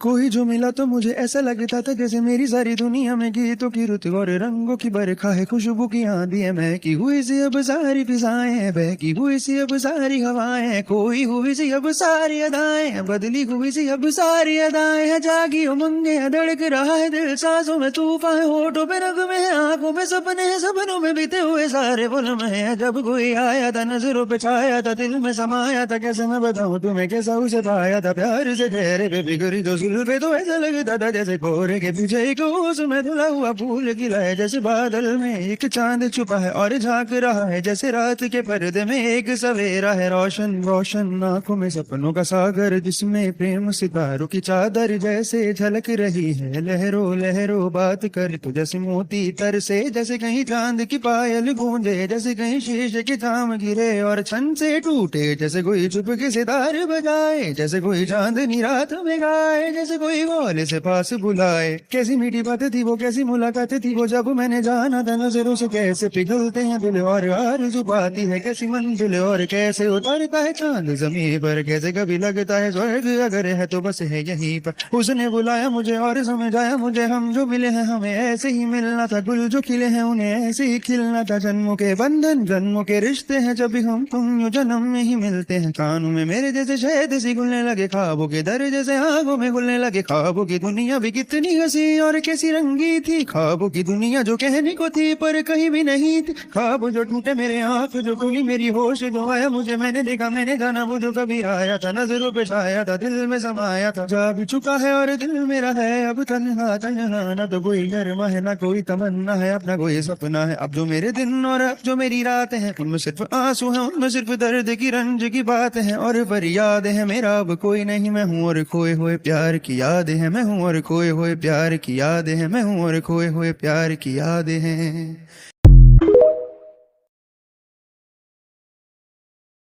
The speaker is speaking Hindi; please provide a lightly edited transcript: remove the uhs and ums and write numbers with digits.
कोई जो मिला तो मुझे ऐसा लगता था जैसे मेरी सारी दुनिया में गीतों की रुत और रंगों की बरखा है, खुशबू की आंधी है, महकी हुई सी अब सारी फिजाएं हैं, बहकी हुई सी अब सारी हवाएं हैं, खोई हुई सी अब सारी अदाएं हैं, बदली हुई सी अब सारी अदाएं हैं, जागी उमंगे हैं, धड़क रहा है दिल, सांसों में तूफान है, होठों पे नगमे हैं, आंखों में सपने हैं, सपनों में बीते हुए सारे पल हैं। जब कोई आया था नजरों पे छाया था, दिल में समाया था, कैसे मैं बताऊं तुम्हें कैसा उसे पाया था, प्यार से चेहरे पे बिगड़ी जो पे तो ऐसा लगता था जैसे कोहरे के पीछे एक उसमें धुला हुआ फूल खिला है, जैसे बादल में एक चांद छुपा है और झांक रहा है, जैसे रात के पर्दे में एक सवेरा है, रोशन रोशन आंखों में सपनों का सागर, जिसमें प्रेम सितारों की चादर जैसे झलक रही है, लहरों लहरों बात कर तो जैसे मोती तरसे, जैसे कहीं चांद की पायल गूंजे, जैसे कहीं शीशे की थाम गिरे और छन से टूटे, जैसे कोई चुप के सितार बजाए, जैसे कोई चांदनी रात में गाए, जैसे कोई वाले से पास बुलाए। कैसी मीठी बातें थी वो, कैसी मुलाकातें थी वो, जब मैंने जाना था नजरों से कैसे पिघलते हैं दिल और आरज़ू पाती है कैसी मंजिल, और कैसे उतरता है चांद जमीन पर, कैसे कभी लगता है स्वर्ग अगर है तो बस है यहीं पर। उसने बुलाया मुझे और समझाया मुझे, हम जो मिले हैं हमें ऐसे ही मिलना था, गुल जो खिले हैं उन्हें ऐसे ही खिलना था, जन्मों के बंधन जन्मों के रिश्ते हैं, जब भी हम तुम यूं जन्म में ही मिलते हैं, कानों में मेरे जैसे शहद सी घुलने लगे, ख्वाबों के दर जैसे आंखों में घुलने लगे, ख्वाबों की दुनिया भी कितनी हंसी और कैसी रंगी थी, ख्वाबों की दुनिया जो कहने को थी पर कहीं भी नहीं थी, ख्वाब जो टूटे मेरे आंख जो खुली मेरी होश जो आया मुझे, मैंने देखा मैंने जाना वो जो कभी आया था, नजरों पे छाया था, दिल में समाया था, जा भी चुका है और दिल मेरा है अब तन्हा तन्हा, ना तो कोई गरमा है ना कोई तमन्ना है, अपना कोई सपना है, अब जो मेरे दिन और अब जो मेरी रात है, उनमें सिर्फ आंसू है, उनमें सिर्फ दर्द की रंज की बात है, और फरियाद है मेरा अब कोई नहीं, मैं हूँ और खोए हुए प्यार की याद है, मैं हूँ और खोए हुए प्यार की याद है, मैं हूँ और खोए हुए प्यार की याद है।